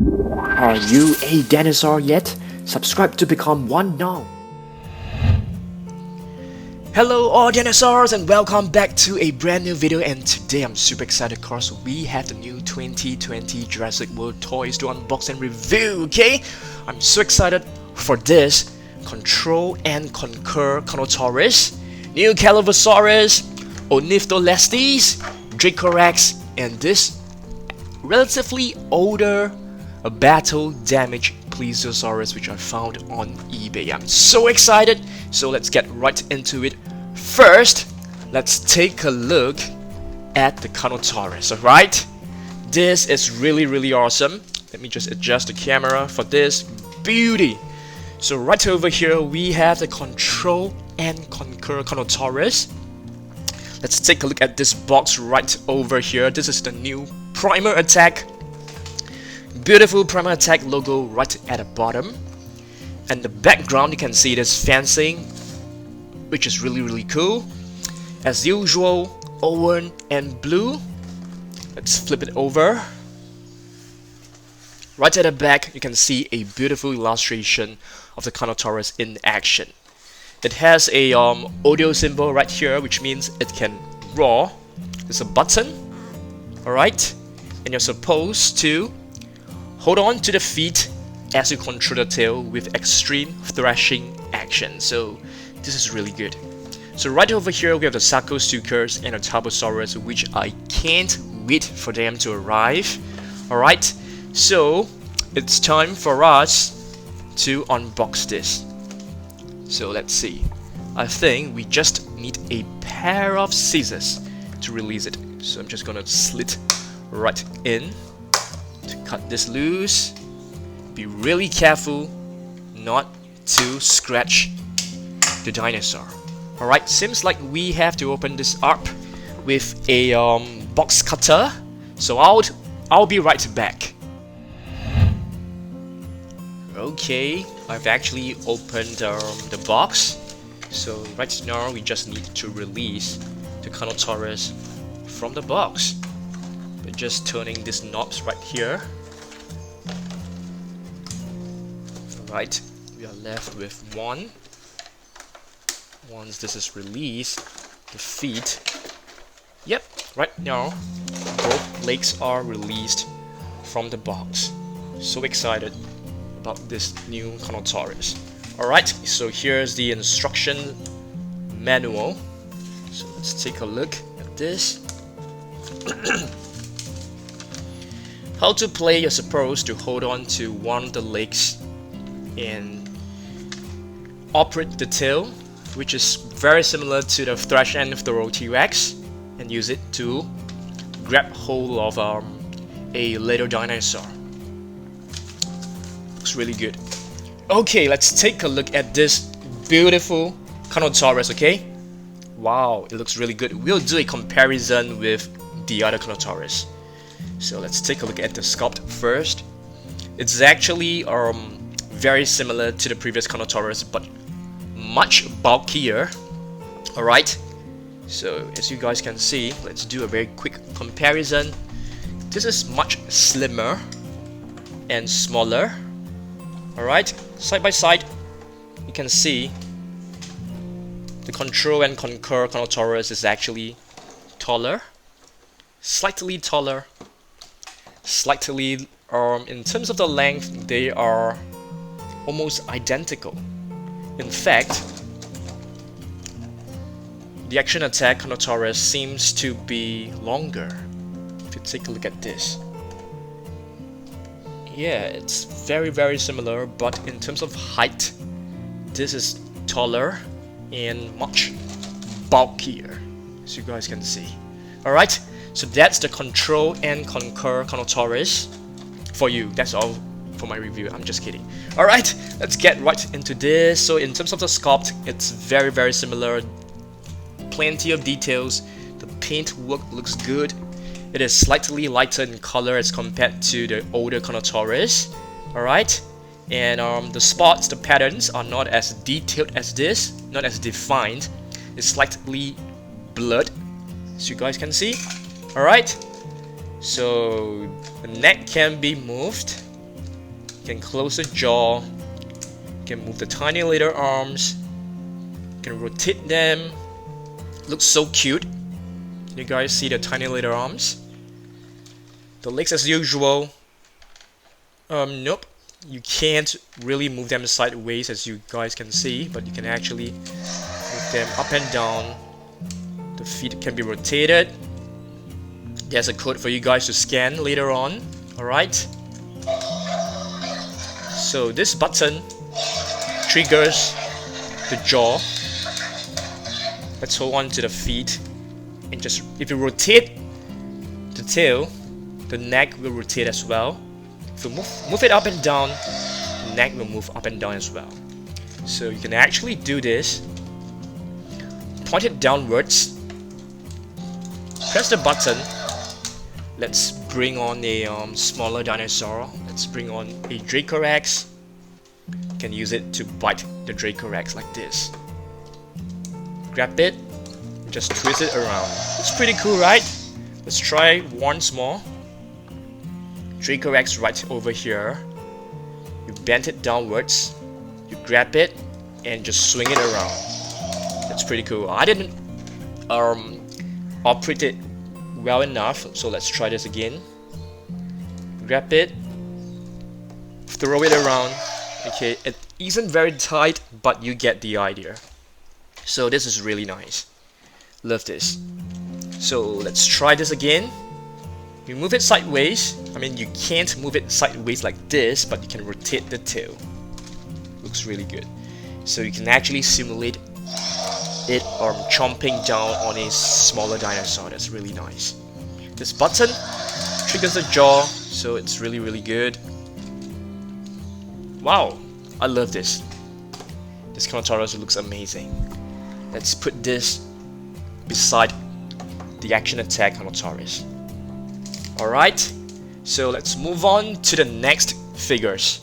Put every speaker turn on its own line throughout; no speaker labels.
Are you a dinosaur yet? Subscribe to become one now. Hello all dinosaurs and welcome back to a brand new video, and today I'm super excited because we have the new 2020 Jurassic World toys to unbox and review, okay? I'm so excited for this. Control and Conquer Carnotaurus, new Calibrasaurus, Ornitholestes, Dracorex, and this relatively older battle damaged Plesiosaurus which I found on eBay. I'm so excited, so let's get right into it. First, let's take a look at the Carnotaurus, alright? This is really awesome. Let me just adjust the camera for this beauty. So right over here we have the Control and Conquer Carnotaurus. Let's take a look at this box right over here. This is the new Primal Attack. Beautiful Primal Attack logo right at the bottom. And the background, you can see this fencing, which is really cool. As usual, orange and blue. Let's flip it over. Right at the back, you can see a beautiful illustration of the Carnotaurus in action. It has a audio symbol right here, which means it can roar. There's a button, alright, and you're supposed to hold on to the feet as you control the tail with extreme thrashing action. So this is really good. So right over here we have the Sarcosuchus and the Tarbosaurus, which I can't wait for them to arrive. Alright, so it's time for us to unbox this. So let's see. I think we just need a pair of scissors to release it. So I'm just gonna slit right in to cut this loose. Be really careful not to scratch the dinosaur. Alright, seems like we have to open this up with a box cutter. So I'll be right back. Okay, I've actually opened the box. So right now we just need to release the Carnotaurus from the box. We're just turning these knobs right here. Alright, we are left with one. Once this is released, the feet. Yep, right now both legs are released from the box. So excited about this new Carnotaurus. Alright, so here's the instruction manual. So let's take a look at this. How to play: you're supposed to hold on to one of the legs and operate the tail, which is very similar to the thrash and throw T-Rex, and use it to grab hold of a little dinosaur. Looks really good. Okay, let's take a look at this beautiful Carnotaurus, okay? Wow, it looks really good. We'll do a comparison with the other Carnotaurus. So let's take a look at the sculpt first. It's actually very similar to the previous Carnotaurus, but much bulkier. Alright, so as you guys can see, let's do a very quick comparison. This is much slimmer and smaller. Alright, side by side, you can see the Control and Conquer Carnotaurus is actually taller, slightly taller, slightly, in terms of the length, they are almost identical. In fact, the action attack Carnotaurus seems to be longer. If you take a look at this. Yeah, it's very similar, but in terms of height, this is taller and much bulkier, as you guys can see. Alright, so that's the Control and Conquer Carnotaurus for you. That's all for my review. I'm just kidding. Alright, let's get right into this. So in terms of the sculpt, it's very similar. Plenty of details. The paint work looks good. It is slightly lighter in color as compared to the older Carnotaurus. Alright, and the spots, the patterns are not as detailed as this, not as defined. It's slightly blurred, as you guys can see. Alright, so the neck can be moved. You can close the jaw. You can move the tiny little arms. You can rotate them. Looks so cute. Can you guys see the tiny little arms? The legs as usual. Nope. You can't really move them sideways as you guys can see, but you can actually move them up and down. The feet can be rotated. There's a code for you guys to scan later on. Alright. So this button triggers the jaw. Let's hold on to the feet. And just, if you rotate the tail, the neck will rotate as well. If you move it up and down, the neck will move up and down as well. So you can actually do this. Point it downwards. Press the button. Let's bring on a smaller dinosaur. Let's bring on a Dracorex. You can use it to bite the Dracorex like this. Grab it. Just twist it around. It's pretty cool, right? Let's try once more. Dracorex right over here. You bend it downwards. You grab it and just swing it around. That's pretty cool. I didn't operate it well enough, so let's try this again. Grab it. Throw it around. Okay, it isn't very tight, but you get the idea. So this is really nice. Love this. So let's try this again. You move it sideways. I mean, you can't move it sideways like this, but you can rotate the tail. Looks really good. So you can actually simulate it chomping down on a smaller dinosaur. That's really nice. This button triggers the jaw, so it's really good. Wow, I love this. This Carnotaurus looks amazing. Let's put this beside the action attack Carnotaurus. Alright, so let's move on to the next figures.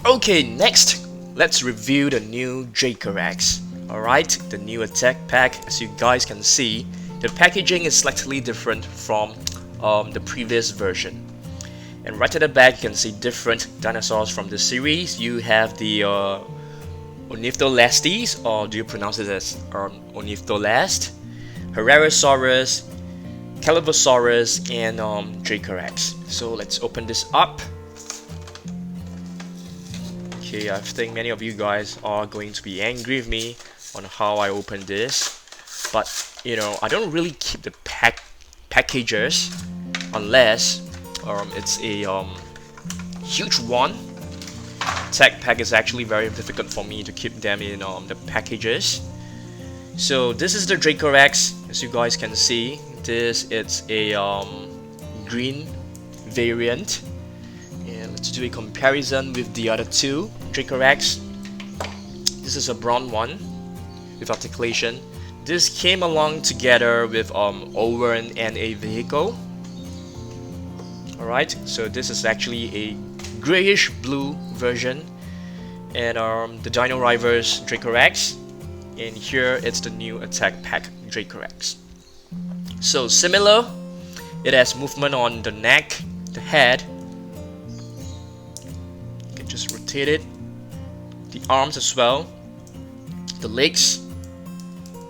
Okay, next, let's review the new Dracorex. Alright, the new attack pack. As you guys can see, the packaging is slightly different from the previous version. And right at the back, you can see different dinosaurs from the series. You have the Ornitholestes, or do you pronounce it as Ornitholestes, Herrerasaurus, Calibrasaurus, and Dracorex. So let's open this up. Okay, I think many of you guys are going to be angry with me on how I open this, but you know, I don't really keep the packages unless it's a huge one. Tech pack is actually very difficult for me to keep them in the packages. So this is the Dracorex. As you guys can see, this is a green variant. And let's do a comparison with the other two Dracorex. This is a brown one with articulation. This came along together with Owen and a vehicle. Alright, so this is actually a grayish blue version, and the Dino Rivals Dracorex, and here it's the new attack pack Dracorex. So similar, it has movement on the neck, the head. You can just rotate it, the arms as well, the legs,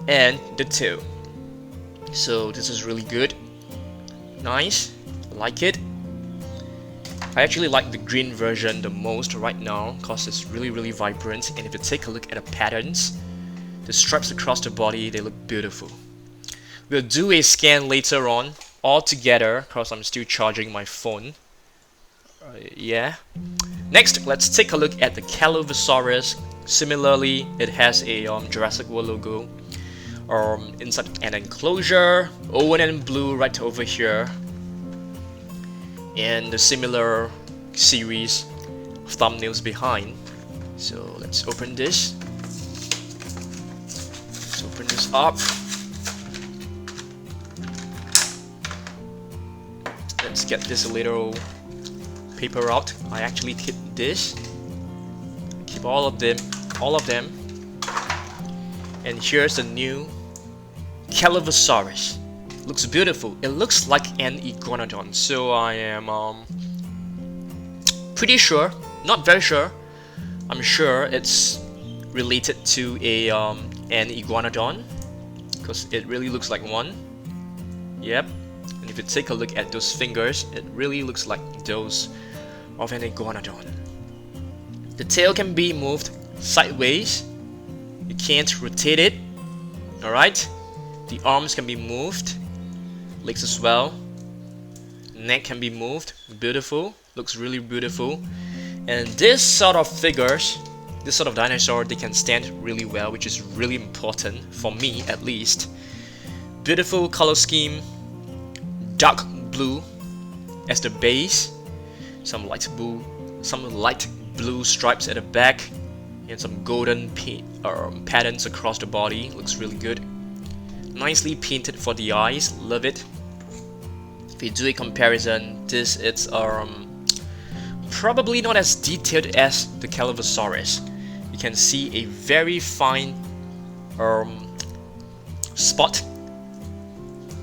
and the tail. So this is really good, nice, I like it. I actually like the green version the most right now because it's really vibrant, and if you take a look at the patterns, the stripes across the body, they look beautiful. We'll do a scan later on all together because I'm still charging my phone. Yeah. Next, let's take a look at the Calibrasaurus. Similarly, it has a Jurassic World logo inside an enclosure, Owen and blue right over here, and the similar series of thumbnails behind. So let's open this. Let's open this up. Let's get this little paper out. I actually keep this. Keep all of them. And here's the new Calibrasaurus. Looks beautiful. It looks like an iguanodon, so I am pretty sure, not very sure, I'm sure it's related to an iguanodon, because it really looks like one. Yep, and if you take a look at those fingers, it really looks like those of an iguanodon. The tail can be moved sideways, you can't rotate it. Alright, the arms can be moved, legs as well, neck can be moved, beautiful, looks really beautiful. And this sort of figures, this sort of dinosaur, they can stand really well, which is really important for me at least. Beautiful color scheme, dark blue as the base, some light blue stripes at the back, and some golden patterns across the body. Looks really good. Nicely painted for the eyes, love it. If you do a comparison, this is probably not as detailed as the Calibrasaurus. You can see a very fine spot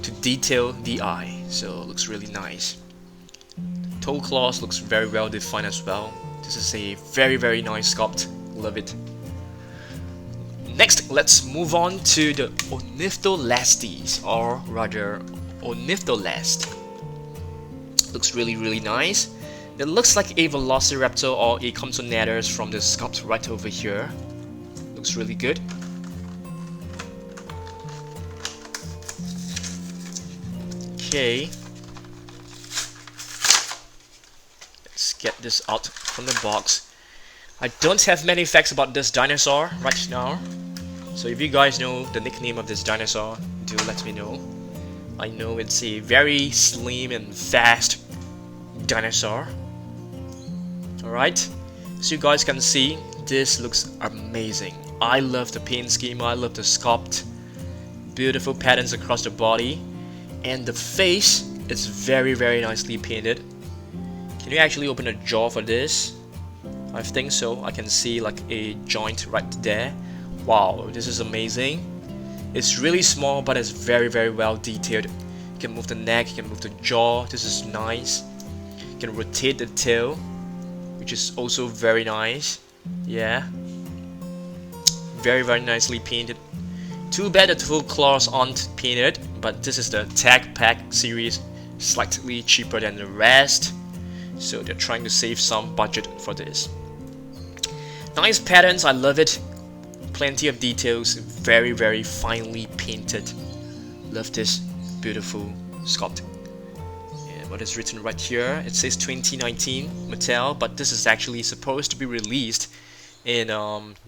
to detail the eye, so it looks really nice. Toe claws looks very well defined as well. This is a very nice sculpt, love it. Next, let's move on to the Ornitholestes, or rather Ornitholestes. Looks really nice. It looks like a velociraptor or a Compsognathus from the sculpt right over here. Looks really good. Okay. Let's get this out from the box. I don't have many facts about this dinosaur right now. So if you guys know the nickname of this dinosaur, do let me know. I know it's a very slim and fast dinosaur. Alright, so you guys can see, this looks amazing. I love the paint scheme, I love the sculpt. Beautiful patterns across the body. And the face is very nicely painted. Can you actually open a jaw for this? I think so. I can see like a joint right there. Wow, this is amazing. It's really small, but it's very well detailed. You can move the neck, you can move the jaw. This is nice. You can rotate the tail, which is also very nice. Yeah, very nicely painted. Too bad the full claws aren't painted, but this is the Tag Pack series, slightly cheaper than the rest, so they're trying to save some budget for this. Nice patterns, I love it. Plenty of details, very finely painted. Love this beautiful sculpt. And what is written right here, it says 2019 Mattel, but this is actually supposed to be released in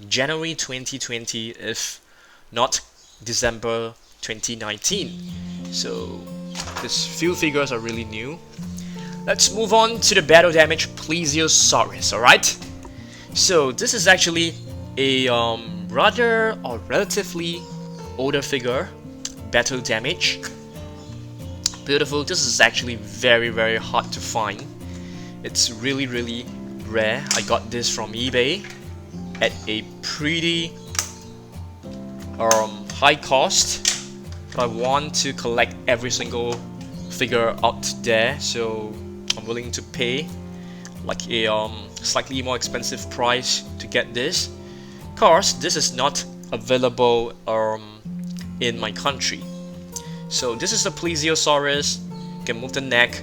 January 2020, if not December 2019. So these few figures are really new. Let's move on to the battle damage Plesiosaurus, alright? So this is actually a rather or relatively older figure. Battle damage. Beautiful. This is actually very hard to find. It's really rare. I got this from eBay at a pretty high cost, but I want to collect every single figure out there, so I'm willing to pay like a slightly more expensive price to get this. Of course, this is not available in my country. So this is the Plesiosaurus. You can move the neck.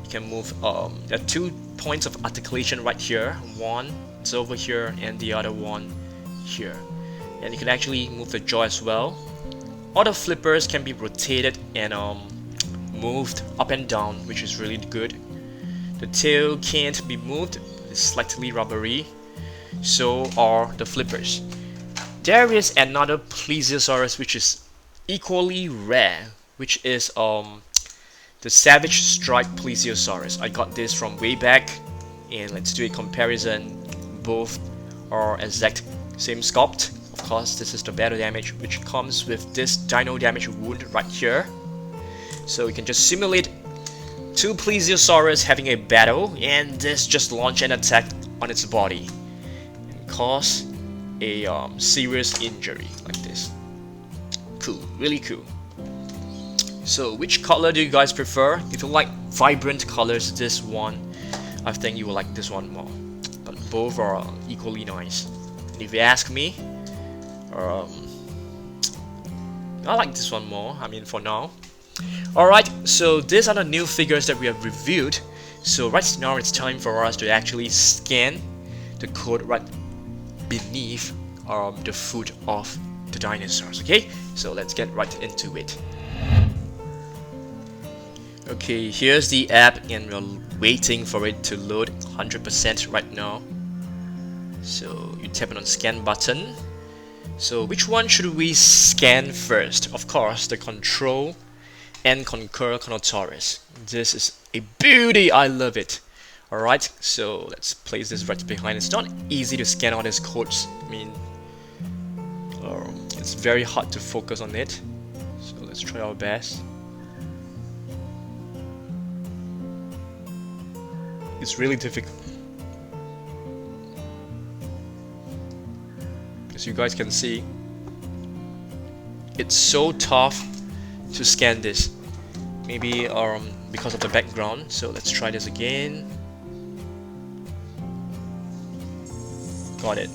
You can move. There are 2 points of articulation right here. One is over here, and the other one here. And you can actually move the jaw as well. All the flippers can be rotated and moved up and down, which is really good. The tail can't be moved, it's slightly rubbery. So are the flippers. There is another Plesiosaurus which is equally rare, which is the Savage Stripe Plesiosaurus. I got this from way back, and let's do a comparison. Both are exact same sculpt. Of course, this is the battle damage, which comes with this dino damage wound right here. So you can just simulate 2 Plesiosaurus having a battle, and this just launch an attack on its body and cause a serious injury like this. Cool, really cool. So which color do you guys prefer? If you like vibrant colors, this one. I think you will like this one more, but both are equally nice. And if you ask me, I like this one more, I mean for now. Alright, so these are the new figures that we have reviewed. So right now it's time for us to actually scan the code right beneath the foot of the dinosaurs, okay? So let's get right into it. Okay, here's the app and we're waiting for it to load 100% right now. So you tap on scan button. So which one should we scan first? Of course, the control and concur Carnotaurus. This is a beauty, I love it. Alright, so let's place this right behind. It's not easy to scan all these codes. I mean, it's very hard to focus on it. So let's try our best. It's really difficult. As you guys can see, it's so tough to scan this. Maybe because of the background. So let's try this again. Got it.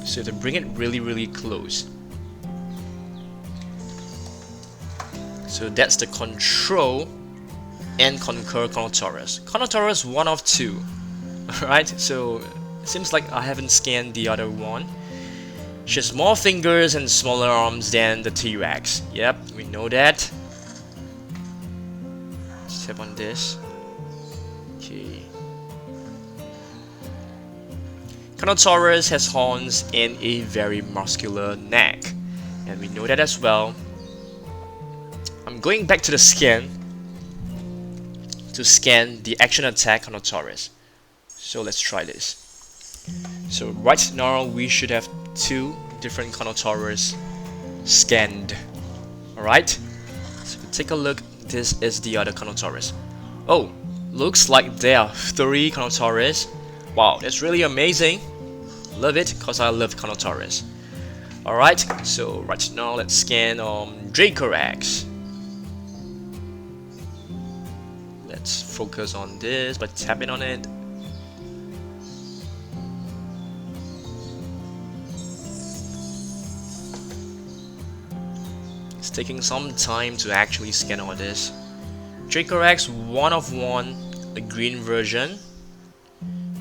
So to bring it really close. So that's the control and concur Carnotaurus. Carnotaurus 1 of 2. Alright, so it seems like I haven't scanned the other one. She has more fingers and smaller arms than the T-Rex. Yep, we know that. Let's tap on this. Okay. Carnotaurus has horns and a very muscular neck. And we know that as well. I'm going back to the scan to scan the action attack Carnotaurus. So let's try this. So right now we should have 2 different Carnotaurus scanned. Alright, so take a look. This is the other Carnotaurus. Oh, looks like there are 3 Carnotaurus. Wow, that's really amazing. Love it, because I love Carnotaurus. Alright, so right now let's scan Dracorex. Let's focus on this by tapping on it. It's taking some time to actually scan all this. Dracorex 1 of 1, a green version.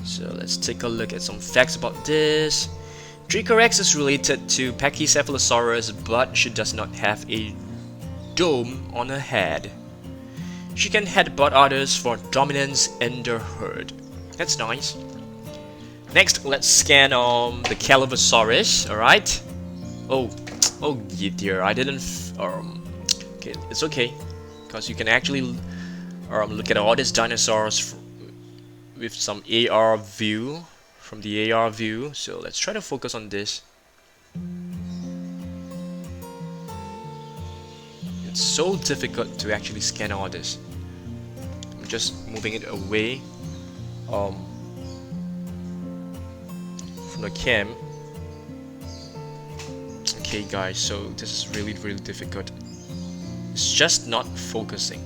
So let's take a look at some facts about this. Dracorex is related to Pachycephalosaurus, but she does not have a dome on her head. She can headbutt others for dominance in the herd. That's nice. Next, let's scan the Calibrasaurus. Alright. Oh dear, I didn't. Okay, it's okay, because you can actually look at all these dinosaurs with some AR view, from the AR view. So let's try to focus on this. It's so difficult to actually scan all this. I'm just moving it away from the cam. Okay guys, so this is really difficult. It's just not focusing.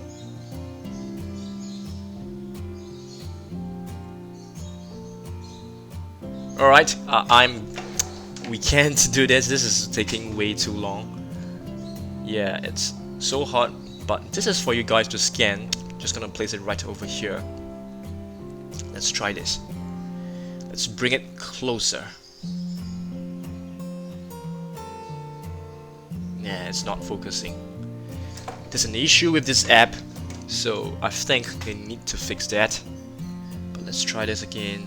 Alright, we can't do this. This is taking way too long. Yeah, it's so hard, but this is for you guys to scan. Just gonna place it right over here. Let's try this. Let's bring it closer. Yeah, it's not focusing. There's an issue with this app, so I think they need to fix that. But let's try this again.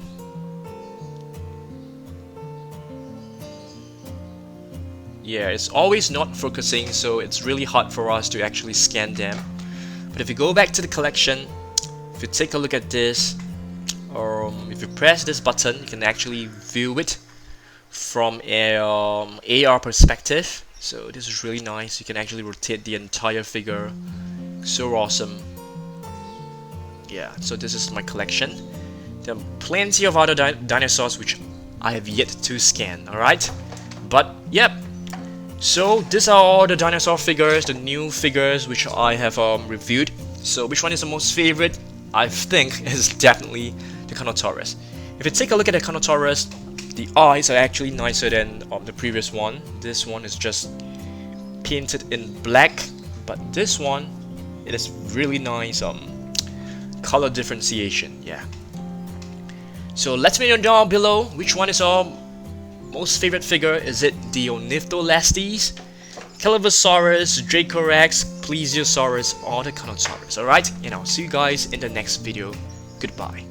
Yeah, it's always not focusing, so it's really hard for us to actually scan them. But if you go back to the collection, if you take a look at this, or if you press this button, you can actually view it from a AR perspective. So this is really nice. You can actually rotate the entire figure. So awesome. Yeah, so this is my collection. There are plenty of other dinosaurs which I have yet to scan, alright? But yep. So these are all the dinosaur figures, the new figures which I have reviewed. So which one is the most favorite? I think is definitely the Carnotaurus. If you take a look at the Carnotaurus, the eyes are actually nicer than the previous one. This one is just painted in black, but this one, it is really nice color differentiation. Yeah. So let me know down below which one is our most favorite figure. Is it the Ornitholestes, Calibrasaurus, Dracorex, Plesiosaurus, or the Carnotaurus? Alright, and I'll see you guys in the next video. Goodbye.